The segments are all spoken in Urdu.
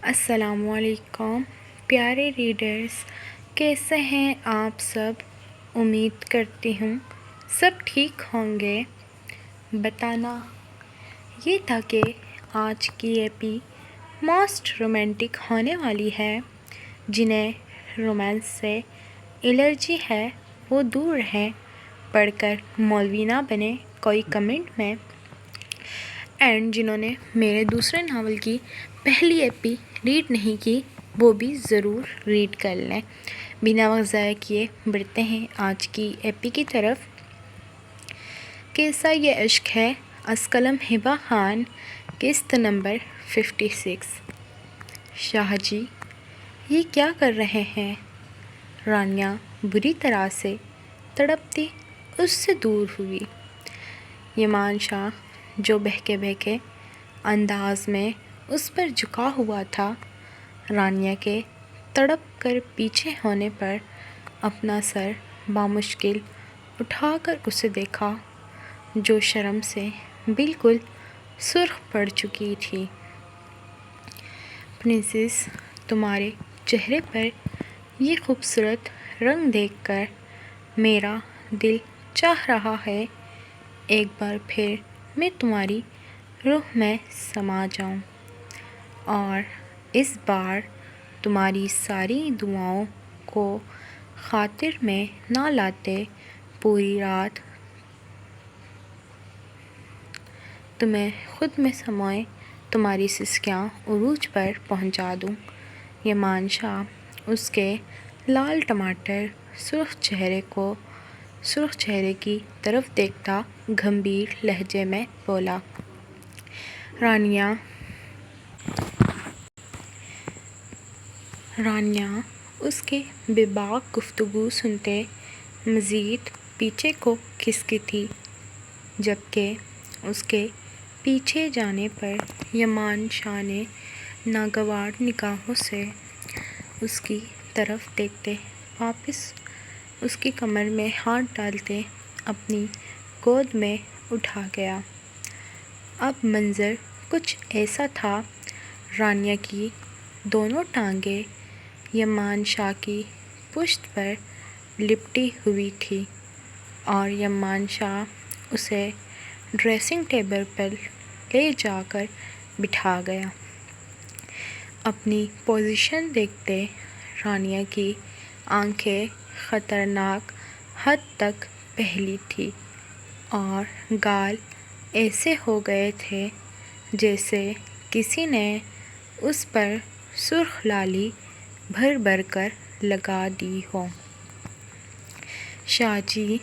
السلام علیکم پیارے ریڈرز، کیسے ہیں آپ سب؟ امید کرتی ہوں سب ٹھیک ہوں گے۔ بتانا یہ تھا کہ آج کی ایپی موسٹ رومانٹک ہونے والی ہے۔ جنہیں رومانس سے الرجی ہے وہ دور رہیں، پڑھ کر مولوی نہ بنے کوئی کمنٹ میں۔ اینڈ جنہوں نے میرے دوسرے ناول کی پہلی ایپی ریڈ نہیں کی وہ بھی ضرور ریڈ کر لیں۔ بنا وقت ضائع کیے بڑھتے ہیں آج کی ایپی کی طرف۔ کیسا یہ عشق ہے از قلم ہبہ خان، قسط نمبر 56۔ شاہ جی یہ کیا کر رہے ہیں؟ رانیہ بری طرح سے تڑپتی اس سے دور ہوئی۔ یمان شاہ جو بہکے بہکے انداز میں اس پر جھکا ہوا تھا، رانیہ کے تڑپ کر پیچھے ہونے پر اپنا سر بامشکل اٹھا کر اسے دیکھا، جو شرم سے بالکل سرخ پڑ چکی تھی۔ پرنسس، تمہارے چہرے پر یہ خوبصورت رنگ دیکھ کر میرا دل چاہ رہا ہے ایک بار پھر میں تمہاری روح میں سما جاؤں، اور اس بار تمہاری ساری دعاؤں کو خاطر میں نہ لاتے پوری رات تمہیں خود میں سموئے تمہاری سسکیاں عروج پر پہنچا دوں۔ یمان شاہ اس کے لال ٹماٹر سرخ چہرے کی طرف دیکھتا گمبھیر لہجے میں بولا۔ رانیہ اس کے بے باک گفتگو سنتے مزید پیچھے کو کھسکی تھی، جبکہ اس کے پیچھے جانے پر یمان شاہ نے ناگوار نگاہوں سے اس کی طرف دیکھتے واپس اس کی کمر میں ہاتھ ڈالتے اپنی گود میں اٹھا گیا۔ اب منظر کچھ ایسا تھا، رانیہ کی دونوں ٹانگیں یمان شاہ کی پشت پر لپٹی ہوئی تھیں اور یمان شاہ اسے ڈریسنگ ٹیبل پر لے جا کر بٹھا گیا۔ اپنی پوزیشن دیکھتے رانیہ کی آنکھیں خطرناک حد تک پھیلی تھیں اور گال ایسے ہو گئے تھے جیسے کسی نے اس پر سرخ لالی بھر بھر کر لگا دی ہو۔ شاہ جی،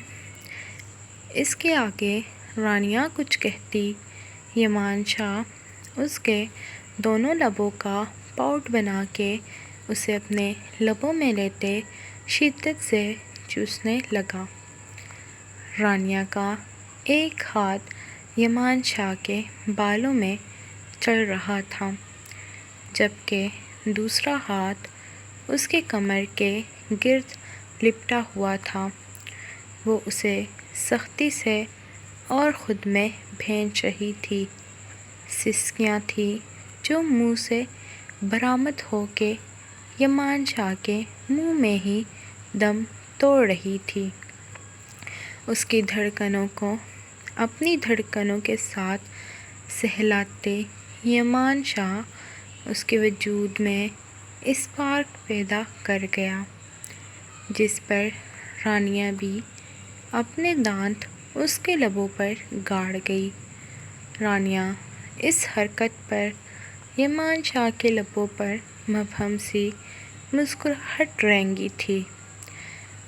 اس کے آگے رانیہ کچھ کہتی، یمان شاہ اس کے دونوں لبوں کا پاؤٹ بنا کے اسے اپنے لبوں میں لیتے شدت سے چوسنے لگا۔ رانیہ کا ایک ہاتھ یمان شاہ کے بالوں میں چل رہا تھا، جبکہ دوسرا ہاتھ اس کے کمر کے گرد لپٹا ہوا تھا۔ وہ اسے سختی سے اور خود میں بھینچ رہی تھی۔ سسکیاں تھیں جو منہ سے برآمد ہو کے یمان شاہ کے منہ میں ہی دم توڑ رہی تھیں۔ اس کی دھڑکنوں کو اپنی دھڑکنوں کے ساتھ سہلاتے یمان شاہ اس کے وجود میں اسپارک پیدا کر گیا، جس پر رانیہ بھی اپنے دانت اس کے لبوں پر گاڑ گئی۔ رانیہ اس حرکت پر یمان شاہ کے لبوں پر مبہم سی مسکراہٹ رینگی تھی۔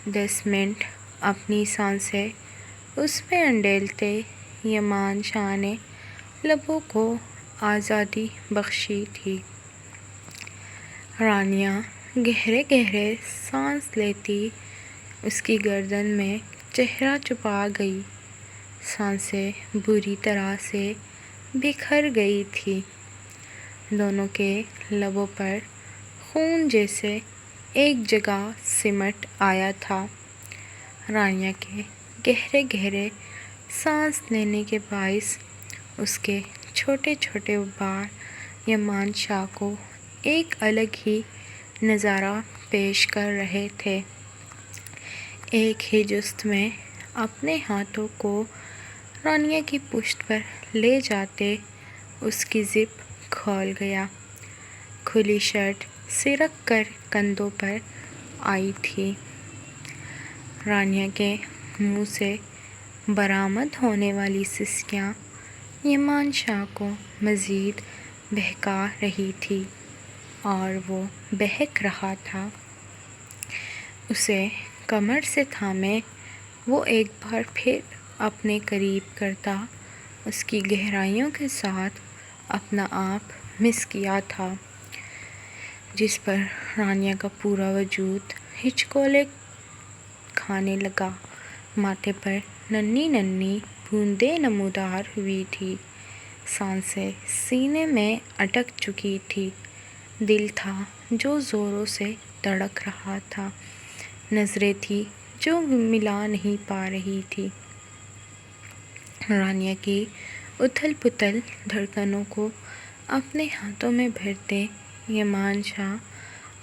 10 منٹ اپنی سانسیں اس میں انڈیلتے یمان شاہ نے لبوں کو آزادی بخشی تھی۔ رانیہ گہرے گہرے سانس لیتی اس کی گردن میں چہرہ چھپا گئی۔ سانسیں بری طرح سے بکھر گئی تھیں۔ دونوں کے لبوں پر خون جیسے ایک جگہ سمٹ آیا تھا۔ رانیہ کے گہرے گہرے سانس لینے کے باعث اس کے چھوٹے چھوٹے بال یمان شاہ کو ایک الگ ہی نظارہ پیش کر رہے تھے۔ ایک ہی جست میں اپنے ہاتھوں کو رانیہ کی پشت پر لے جاتے اس کی زپ کھول گیا۔ کھلی شرٹ سرک کر کندھوں پر آئی تھی۔ رانیہ کے منہ سے برآمد ہونے والی سسکیاں یمان شاہ کو مزید بہکا رہی تھیں اور وہ بہک رہا تھا۔ اسے کمر سے تھامے وہ ایک بار پھر اپنے قریب کرتا اس کی گہرائیوں کے ساتھ اپنا آپ مس کیا تھا، جس پر رانیہ کا پورا وجود ہچکولے کھانے لگا۔ ماتھے پر ننھی ننھی بوندیں نمودار ہوئی تھیں، سانسیں سینے میں اٹک چکی تھیں، دل تھا جو زوروں سے دھڑک رہا تھا، نظریں تھیں جو ملا نہیں پا رہی تھیں۔ رانیہ کی اتھل پتھل دھڑکنوں کو اپنے ہاتھوں میں بھرتے یمان شاہ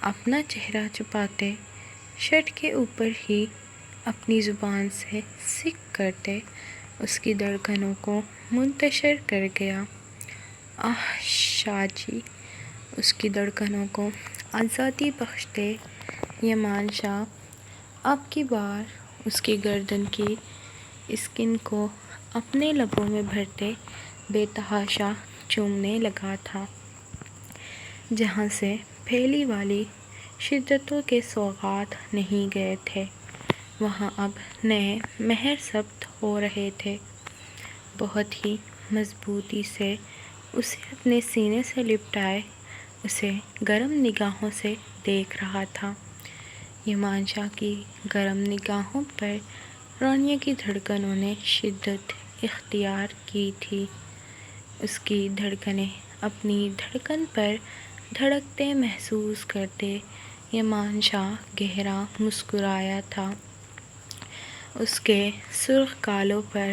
اپنا چہرہ چھپاتے شرٹ کے اوپر ہی اپنی زبان سے سک کرتے اس کی دھڑکنوں کو منتشر کر گیا۔ آہ شاہ جی! اس کی دھڑکنوں کو آزادی بخشتے یمان شاہ اب کی بار اس کی گردن کی اسکن کو اپنے لبوں میں بھرتے بے تحاشا چومنے لگا تھا، جہاں سے پہلی والی شدتوں کے سوغات نہیں گئے تھے، وہاں اب نئے مہر ثبت ہو رہے تھے۔ بہت ہی مضبوطی سے اسے اپنے سینے سے لپٹائے اسے گرم نگاہوں سے دیکھ رہا تھا۔ یمان شاہ کی گرم نگاہوں پر رانیہ کی دھڑکنوں نے شدت اختیار کی تھی۔ اس کی دھڑکنیں اپنی دھڑکن پر دھڑکتے محسوس کرتے یمان شاہ گہرا مسکرایا تھا۔ اس کے سرخ گالوں پر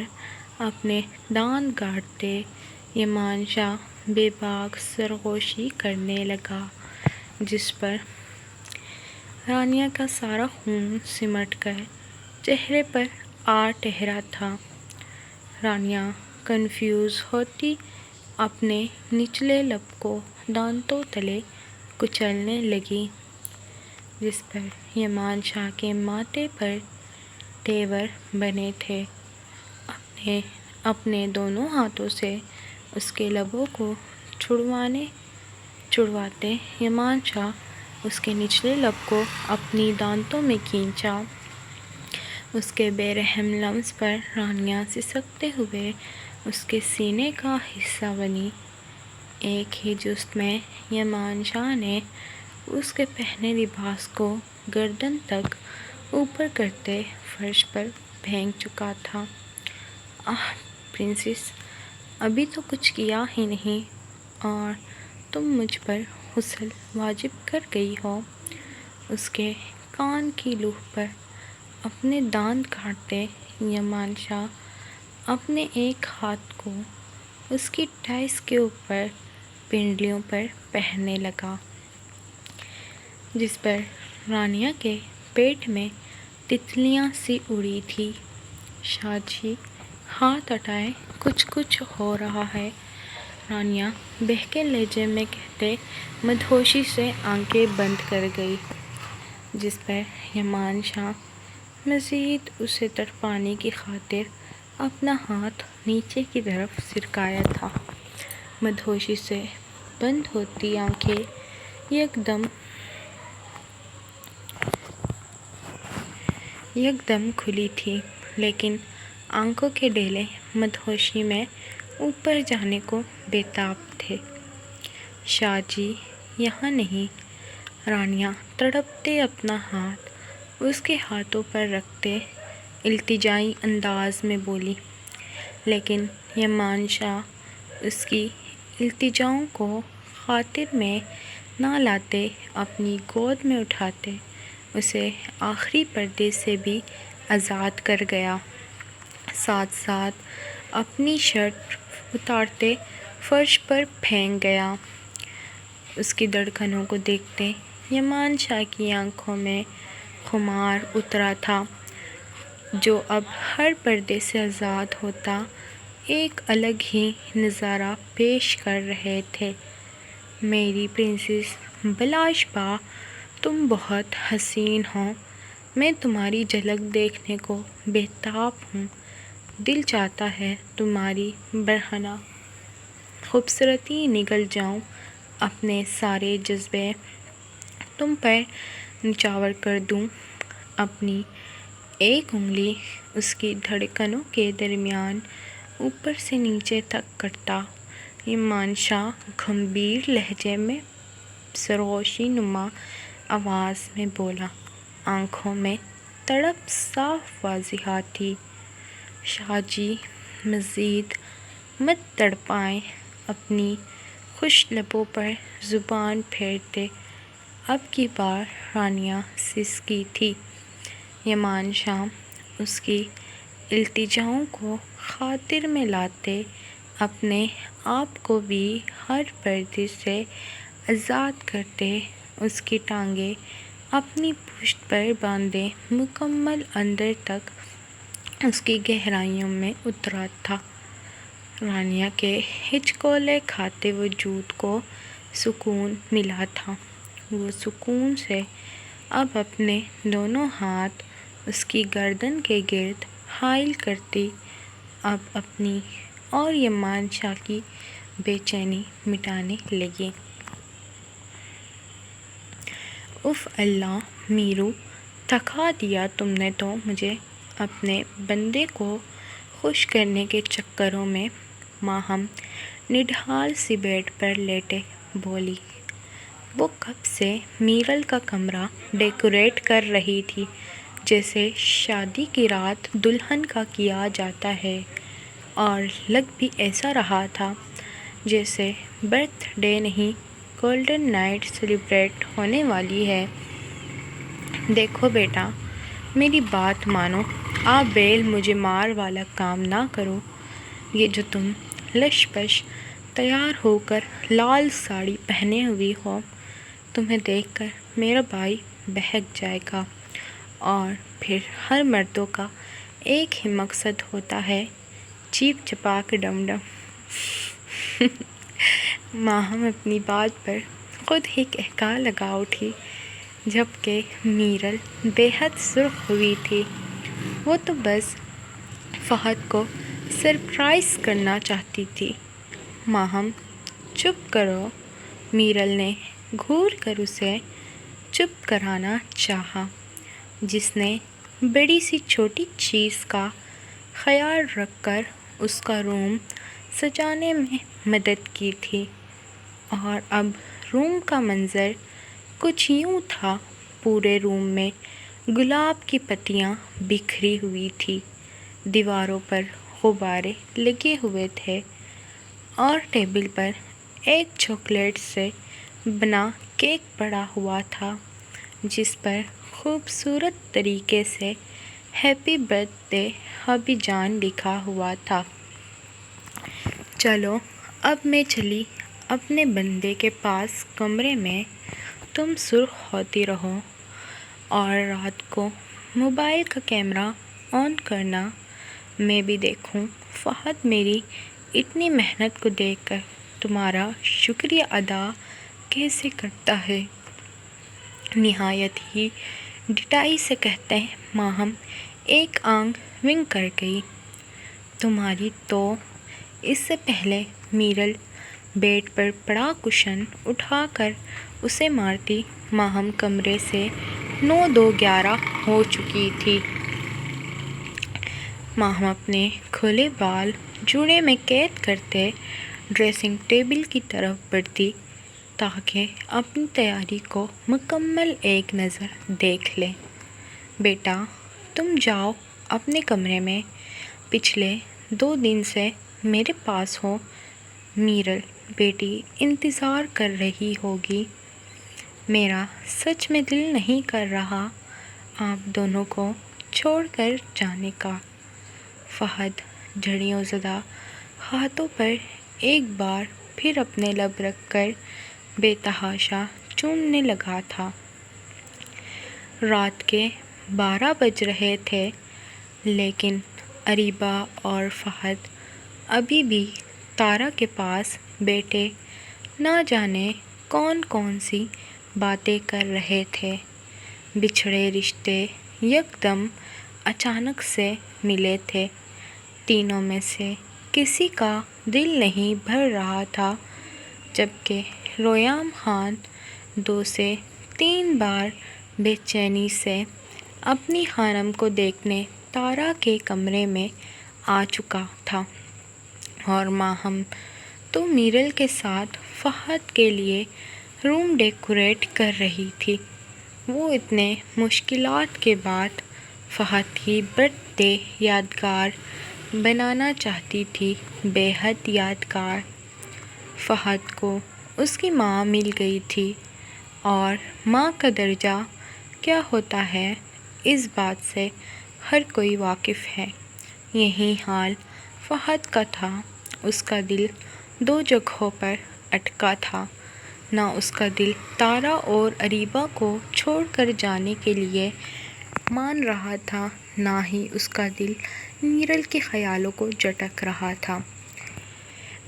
اپنے دانت گاڑتے یمان شاہ بے باک سرگوشی کرنے لگا، جس پر رانیہ کا سارا خون سمٹ کر چہرے پر آ ٹھہرا تھا۔ رانیہ کنفیوز ہوتی اپنے نچلے لب کو دانتوں تلے کچلنے لگی، جس پر یمان شاہ کے ماتھے پر تیور بنے تھے۔ اپنے دونوں ہاتھوں سے اس کے لبوں کو چھڑواتے یمان شاہ اس کے نچلے لب کو اپنی دانتوں میں کھینچا۔ اس کے بے رحم لمس پر رانیہ سسکتے ہوئے اس کے سینے کا حصہ بنی۔ ایک ہی جست میں یمان شاہ نے اس کے پہنے لباس کو گردن تک اوپر کرتے فرش پر پھینک چکا تھا۔ آہ پرنسس! ابھی تو کچھ کیا ہی نہیں اور تم مجھ پر غسل واجب کر گئی ہو۔ اس کے کان کی لوح پر اپنے دانت کاٹتے یمان شاہ اپنے ایک ہاتھ کو اس کی ٹائس کے اوپر پنڈلیوں پر پہننے لگا، جس پر رانیہ کے پیٹ میں تتلیاں سی اڑی تھیں۔ شاہ جی ہاتھ ہٹائیں، کچھ ہو رہا ہے، رانیہ بہکے لہجے میں کہتے مدہوشی سے آنکھیں بند کر گئی، جس پر یمان شاہ مزید اسے تڑپانے کی خاطر اپنا ہاتھ نیچے کی طرف سرکایا تھا۔ مدہوشی سے بند ہوتی آنکھیں یکدم کھلی تھیں، لیکن آنکھوں کے ڈیلے مدہوشی میں اوپر جانے کو بے تاب تھے۔ شاہ جی یہاں نہیں، رانیہ تڑپتے اپنا ہاتھ اس کے ہاتھوں پر رکھتے التجائی انداز میں بولی، لیکن یمان شاہ اس کی التجاؤں کو خاطر میں نہ لاتے اپنی گود میں اٹھاتے اسے آخری پردے سے بھی آزاد کر گیا، ساتھ ساتھ اپنی شرٹ اتارتے فرش پر پھینک گیا۔ اس کی دھڑکنوں کو دیکھتے یمان شاہ کی آنکھوں میں خمار اترا تھا، جو اب ہر پردے سے آزاد ہوتا ایک الگ ہی نظارہ پیش کر رہے تھے۔ میری پرنسس بلاش با، تم بہت حسین ہو، میں تمہاری جھلک دیکھنے کو بےتاب ہوں، دل چاہتا ہے تمہاری برہنہ خوبصورتی نگل جاؤں، اپنے سارے جذبے تم پر نچھاور کر دوں۔ اپنی ایک انگلی اس کی دھڑکنوں کے درمیان اوپر سے نیچے تک کرتا یمان شاہ گمبھیر لہجے میں سروشی نما آواز میں بولا، آنکھوں میں تڑپ صاف واضح تھی، شاہ جی مزید مت تڑپائیں۔ اپنی خشک لبوں پر زبان پھیرتے اب کی بار رانیہ سسکی تھی۔ یمان شاہ اس کی التجاؤں کو خاطر میں لاتے اپنے آپ کو بھی ہر پردے سے آزاد کرتے اس کی ٹانگیں اپنی پشت پر باندھے مکمل اندر تک اس کی گہرائیوں میں اترا تھا۔ رانیہ کے ہچکولے کھاتے وجود کو سکون ملا تھا، وہ سکون سے اب اپنے دونوں ہاتھ اس کی گردن کے گرد حائل کرتی اب اپنی اور یمان شاہ کی بے چینی مٹانے لگی۔ اف اللہ میرو، تھکا دیا تم نے تو مجھے اپنے بندے کو خوش کرنے کے چکروں میں، ماہم نڈھال سی بیڈ پر لیٹے بولی۔ وہ کب سے میرل کا کمرہ ڈیکوریٹ کر رہی تھی جیسے شادی کی رات دلہن کا کیا جاتا ہے، اور لگ بھی ایسا رہا تھا جیسے برتھ ڈے نہیں گولڈن نائٹ سیلیبریٹ ہونے والی ہے۔ دیکھو بیٹا، میری بات مانو، آ بیل مجھے مار والا کام نہ کرو۔ یہ جو تم لش پش تیار ہو کر لال ساڑی پہنے ہوئی ہو، تمہیں دیکھ کر میرا بھائی بہک جائے گا، اور پھر ہر مردوں کا ایک ہی مقصد ہوتا ہے، چیپ چپاک ڈم ڈم۔ ماہم اپنی بات پر خود ہی قہقہہ لگا اٹھی، جبکہ میرل بے حد سرخ ہوئی تھی۔ وہ تو بس فہد کو سرپرائز کرنا چاہتی تھی۔ ماہم چپ کرو، میرل نے گھور کر اسے چپ کرانا چاہا، جس نے بڑی سی چھوٹی چیز کا خیال رکھ کر اس کا روم سجانے میں مدد کی تھی۔ اور اب روم کا منظر کچھ یوں تھا، پورے روم میں گلاب کی پتیاں بکھری ہوئی تھیں، دیواروں پر غبارے لگے ہوئے تھے، اور ٹیبل پر ایک چاکلیٹ سے بنا کیک پڑا ہوا تھا جس پر خوبصورت طریقے سے ہیپی برتھ ڈے حبی جان لکھا ہوا تھا۔ چلو اب میں چلی اپنے بندے کے پاس کمرے میں، تم سرخ ہوتی رہو، اور رات کو موبائل کا کیمرہ آن کرنا، میں بھی دیکھوں فہد میری اتنی محنت کو دیکھ کر تمہارا شکریہ ادا کیسے کرتا ہے۔ نہایت ہی ڈٹائی سے کہتے ماہم ایک آنکھ ونک کر گئی۔ تمہاری تو۔ اس سے پہلے میرل بیڈ پر پڑا کشن اٹھا کر اسے مارتی ماہم کمرے سے 9:02:11 ہو چکی تھی۔ ماہم اپنے کھلے بال جوڑے میں قید کرتے ڈریسنگ ٹیبل کی طرف بڑھتی تاکہ اپنی تیاری کو مکمل ایک نظر دیکھ لے۔ بیٹا تم جاؤ اپنے کمرے میں، پچھلے 2 دن سے میرے پاس ہو، میرل بیٹی انتظار کر رہی ہوگی۔ میرا سچ میں دل نہیں کر رہا آپ دونوں کو چھوڑ کر جانے کا۔ فہد جھڑیوں زدہ ہاتھوں پر ایک بار پھر اپنے لب رکھ کر بے تحاشا چومنے لگا تھا۔ رات کے 12 بج رہے تھے، لیکن اریبہ اور فہد ابھی بھی تارا کے پاس بیٹھے نہ جانے کون کون سی باتیں کر رہے تھے۔ بچھڑے رشتے یکدم اچانک سے ملے تھے۔ تینوں میں سے کسی کا دل نہیں بھر رہا تھا، جبکہ ریحام خان 2 سے 3 بار بے چینی سے اپنی خانم کو دیکھنے تارا کے کمرے میں آ چکا تھا، اور ماہم تو میرل کے ساتھ فہد کے لیے روم ڈیکوریٹ کر رہی تھی۔ وہ اتنے مشکلات کے بعد فہد کی برتھ ڈے یادگار بنانا چاہتی تھی، بے حد یادگار۔ فہد کو اس کی ماں مل گئی تھی، اور ماں کا درجہ کیا ہوتا ہے اس بات سے ہر کوئی واقف ہے۔ یہی حال فہد کا تھا۔ اس کا دل 2 جگہوں پر اٹکا تھا، نہ اس کا دل تارا اور اریبہ کو چھوڑ کر جانے کے لیے مان رہا تھا، نہ ہی اس کا دل میرل کے خیالوں کو جھٹک رہا تھا۔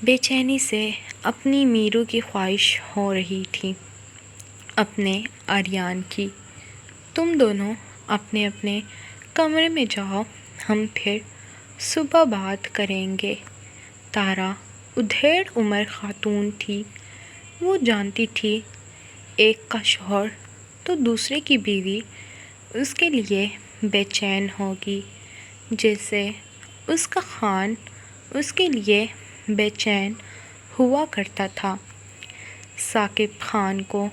بے چینی سے اپنی میرو کی خواہش ہو رہی تھی، اپنے آریان کی۔ تم دونوں اپنے اپنے کمرے میں جاؤ، ہم پھر صبح بات کریں گے۔ تارا ادھیڑ عمر خاتون تھی۔ وہ جانتی تھی ایک کا شوہر تو دوسرے کی بیوی اس کے لیے بے چین ہوگی، جیسے اس کا خان اس کے لیے بے چین ہوا کرتا تھا۔ ثاقب خان کو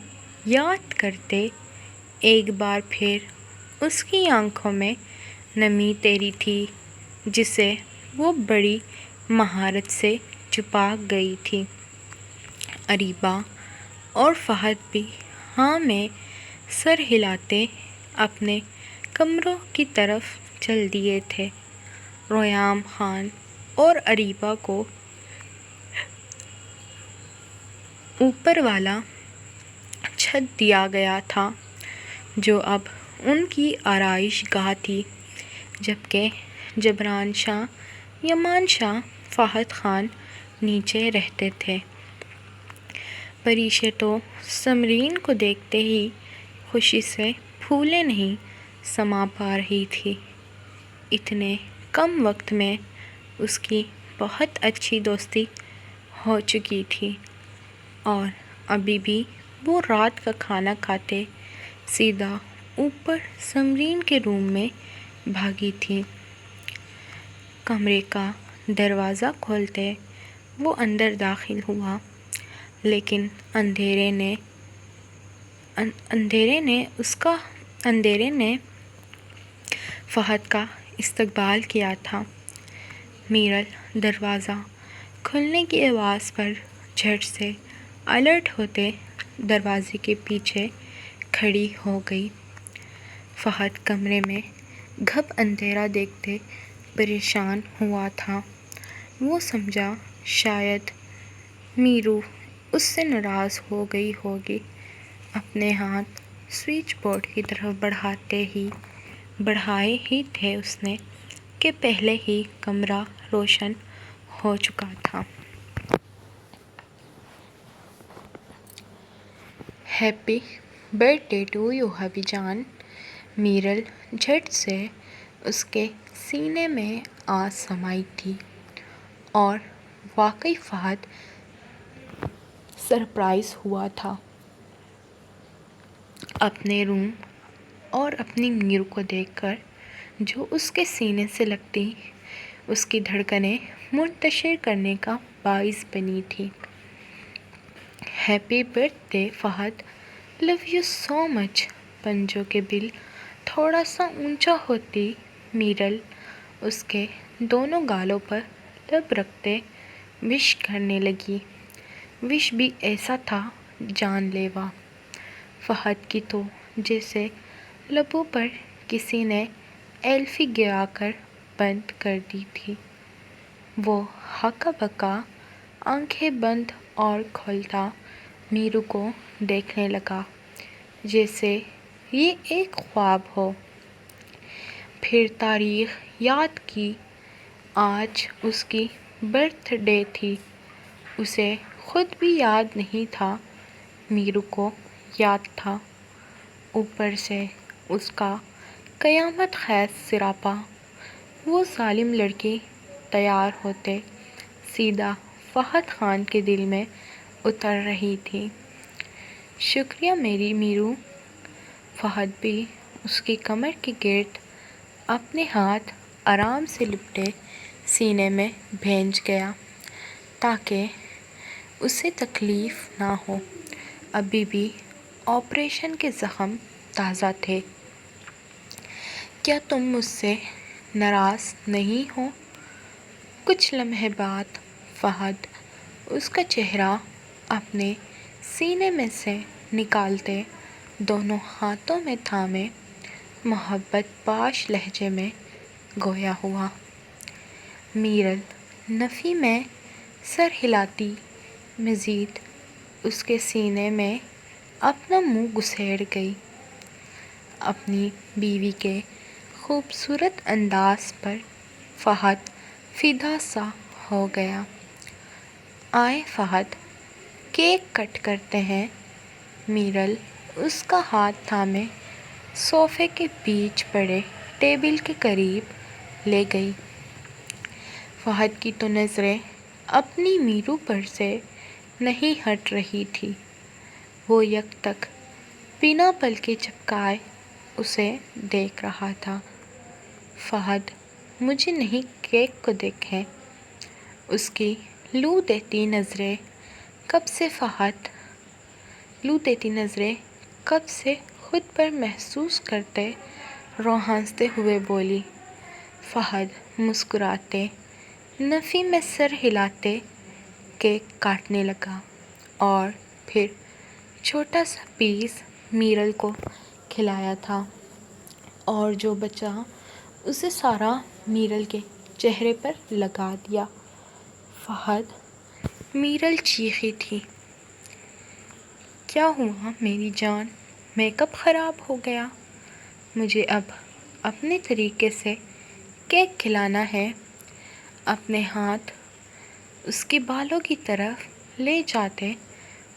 یاد کرتے ایک بار پھر اس کی آنکھوں میں نمی تیری تھی، جسے وہ بڑی مہارت سے چھپا گئی تھی۔ اریبہ اور فہد بھی ہاں میں سر ہلاتے اپنے کمروں کی طرف چل دیے تھے۔ ریحام خان اور اریبہ کو اوپر والا چھت دیا گیا تھا، جو اب ان کی آرائش گاہ تھی، جبکہ جبران شاہ، یمان شاہ، فہد خان نیچے رہتے تھے۔ پریشے تو سمرین کو دیکھتے ہی خوشی سے پھولیں نہیں سما پا رہی تھی۔ اتنے کم وقت میں اس کی بہت اچھی دوستی ہو چکی تھی، اور ابھی بھی وہ رات کا کھانا کھاتے سیدھا اوپر سمرین کے روم میں بھاگی تھی۔ کمرے کا دروازہ کھولتے وہ اندر داخل ہوا، لیکن اندھیرے نے فہد کا استقبال کیا تھا۔ میرل دروازہ کھلنے کی آواز پر جھٹ سے الرٹ ہوتے دروازے کے پیچھے کھڑی ہو گئی۔ فہد کمرے میں گھپ اندھیرا دیکھتے پریشان ہوا تھا۔ وہ سمجھا شاید میرو اس سے ناراض ہو گئی ہوگی۔ اپنے ہاتھ سوئچ بورڈ کی طرف بڑھائے ہی تھے اس نے کہ پہلے ہی کمرہ روشن ہو چکا تھا۔ Happy birthday to you حبی جان۔ میرل جھٹ سے اس کے سینے میں آ سمائی تھی، اور واقعی فہد سرپرائز ہوا تھا۔ اپنے روم اور اپنی میرو کو دیکھ کر جو اس کے سینے سے لگتی اس کی دھڑکنیں منتشر کرنے کا باعث بنی تھی۔ Happy birthday Fahad, love you so much. پنجوں کے بل تھوڑا سا اونچا ہوتی میرل اس کے دونوں گالوں پر لب رکھتے وش کرنے لگی۔ وش بھی ایسا تھا جان لیوا۔ فہد کی تو جیسے لبوں پر کسی نے ایلفی گرا کر بند کر دی تھی۔ وہ ہکا بکا آنکھیں بند اور کھولتا میرو کو دیکھنے لگا جیسے یہ ایک خواب ہو۔ پھر تاریخ یاد کی۔ آج اس کی برتھ ڈے تھی۔ اسے خود بھی یاد نہیں تھا، میرو کو یاد تھا۔ اوپر سے اس کا قیامت خیز سراپا۔ وہ ظالم لڑکی تیار ہوتے سیدھا فہد خان کے دل میں اتر رہی تھی۔ شکریہ میری میرو۔ فہد بھی اس کی کمر کے گرد اپنے ہاتھ آرام سے لپٹے سینے میں بھیج گیا تاکہ اسے تکلیف نہ ہو۔ ابھی بھی آپریشن کے زخم تازہ تھے۔ کیا تم مجھ سے ناراض نہیں ہو؟ کچھ لمحے بعد فہد اس کا چہرہ اپنے سینے میں سے نکالتے دونوں ہاتھوں میں تھامے محبت پاش لہجے میں گویا ہوا۔ میرل نفی میں سر ہلاتی مزید اس کے سینے میں اپنا منہ گھسیڑ گئی۔ اپنی بیوی کے خوبصورت انداز پر فہد فدا سا ہو گیا۔ آئے فہد، کیک کٹ کرتے ہیں۔ میرل اس کا ہاتھ تھامے صوفے کے بیچ پڑے ٹیبل کے قریب لے گئی۔ فہد کی تو نظریں اپنی میرو پر سے نہیں ہٹ رہی تھی۔ وہ یک تک بنا پلکیں جھپکائے اسے دیکھ رہا تھا۔ فہد، مجھے نہیں کیک کو دیکھیں۔ اس کی لو دیتی نظریں کب سے خود پر محسوس کرتے رو ہنستے ہوئے بولی۔ فہد مسکراتے نفی میں سر ہلاتے کیک کاٹنے لگا اور پھر چھوٹا سا پیس میرل کو کھلایا تھا اور جو بچا اسے سارا میرل کے چہرے پر لگا دیا۔ فہد، میرل چیخی تھی۔ کیا ہوا میری جان؟ میک اپ خراب ہو گیا؟ مجھے اب اپنے طریقے سے کیک کھلانا ہے۔ اپنے ہاتھ اس کے بالوں کی طرف لے جاتے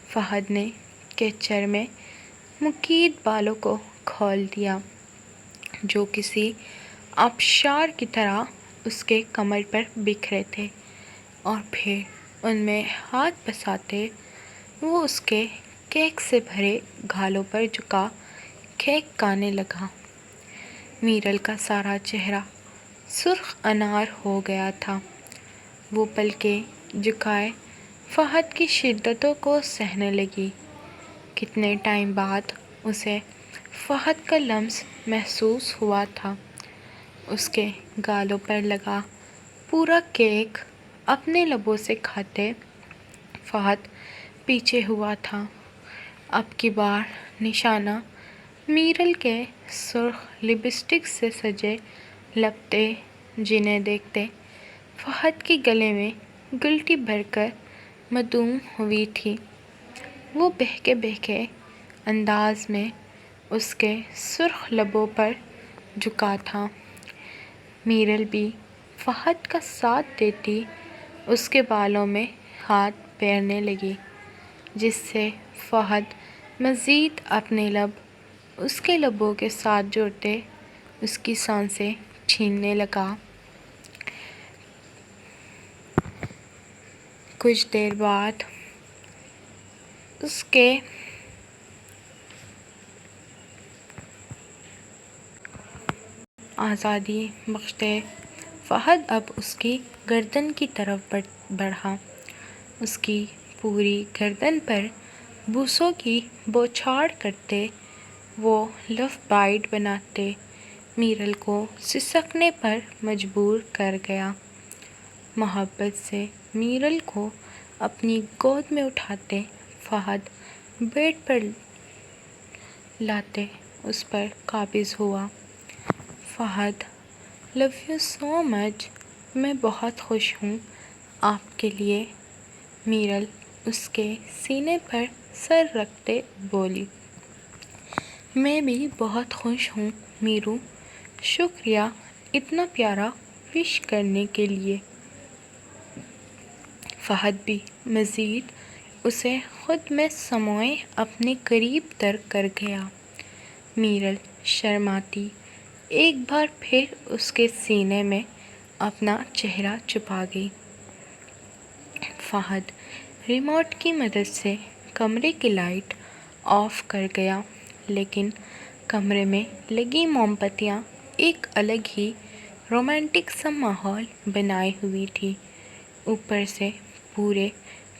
فہد نے کیچر میں مقید بالوں کو کھول دیا جو کسی آبشار کی طرح اس کے کمر پر بکھرے تھے، اور پھر ان میں ہاتھ پھنساتے وہ اس کے کیک سے بھرے گالوں پر جھکا کیک کھانے لگا۔ میرل کا سارا چہرہ سرخ انار ہو گیا تھا۔ وہ پلکیں جھکائے فہد کی شدتوں کو سہنے لگی۔ کتنے ٹائم بعد اسے فہد کا لمس محسوس ہوا تھا۔ اس کے گالوں پر لگا پورا کیک اپنے لبوں سے کھاتے فہد پیچھے ہوا تھا۔ اب کی بار نشانہ میرل کے سرخ لپسٹک سے سجے لب تھے جنہیں دیکھتے فہد کے گلے میں گلٹی بھر کر معدوم ہوئی تھی۔ وہ بہکے بہکے انداز میں اس کے سرخ لبوں پر جھکا تھا۔ میرل بھی فہد کا ساتھ دیتی اس کے بالوں میں ہاتھ پھیرنے لگی، جس سے فہد مزید اپنے لب اس کے لبوں کے ساتھ جوڑتے اس کی سانسیں چھیننے لگا۔ کچھ دیر بعد اس کے آزادی بخشتے فہد اب اس کی گردن کی طرف بڑھا۔ اس کی پوری گردن پر بوسوں کی بوچھاڑ کرتے وہ لو بائٹ بناتے میرل کو سسکنے پر مجبور کر گیا۔ محبت سے میرل کو اپنی گود میں اٹھاتے فہد بیڈ پر لاتے اس پر قابض ہوا۔ فہد، لو یو سو مچ، میں بہت خوش ہوں آپ کے لیے۔ میرل اس کے سینے پر سر رکھتے بولی، میں بھی بہت خوش ہوں میرو، شکریہ اتنا پیارا وش کرنے کے لیے۔ فہد بھی مزید اسے خود میں سموئے اپنے قریب تر کر گیا۔ میرل شرماتی ایک بار پھر اس کے سینے میں اپنا چہرہ چھپا گئی۔ فہد ریموٹ کی مدد سے کمرے کی لائٹ آف کر گیا، لیکن کمرے میں لگی موم بتیاں ایک الگ ہی رومانٹک سا ماحول بنائے ہوئی تھی۔ اوپر سے پورے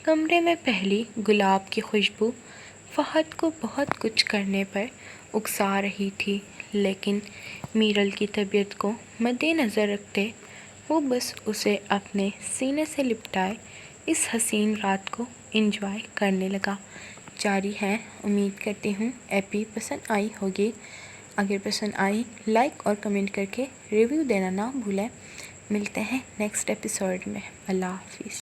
کمرے میں پھیلی گلاب کی خوشبو فہد کو بہت کچھ کرنے پر اکسا رہی تھی، لیکن میرل کی طبیعت کو مد نظر رکھتے وہ بس اسے اپنے سینے سے لپٹائے اس حسین رات کو انجوائے کرنے لگا۔ جاری ہے، امید کرتی ہوں ایپی پسند آئی ہوگی۔ اگر پسند آئی لائک اور کمنٹ کر کے ریویو دینا نہ بھولیں۔ ملتے ہیں نیکسٹ ایپیسوڈ میں۔ اللہ حافظ۔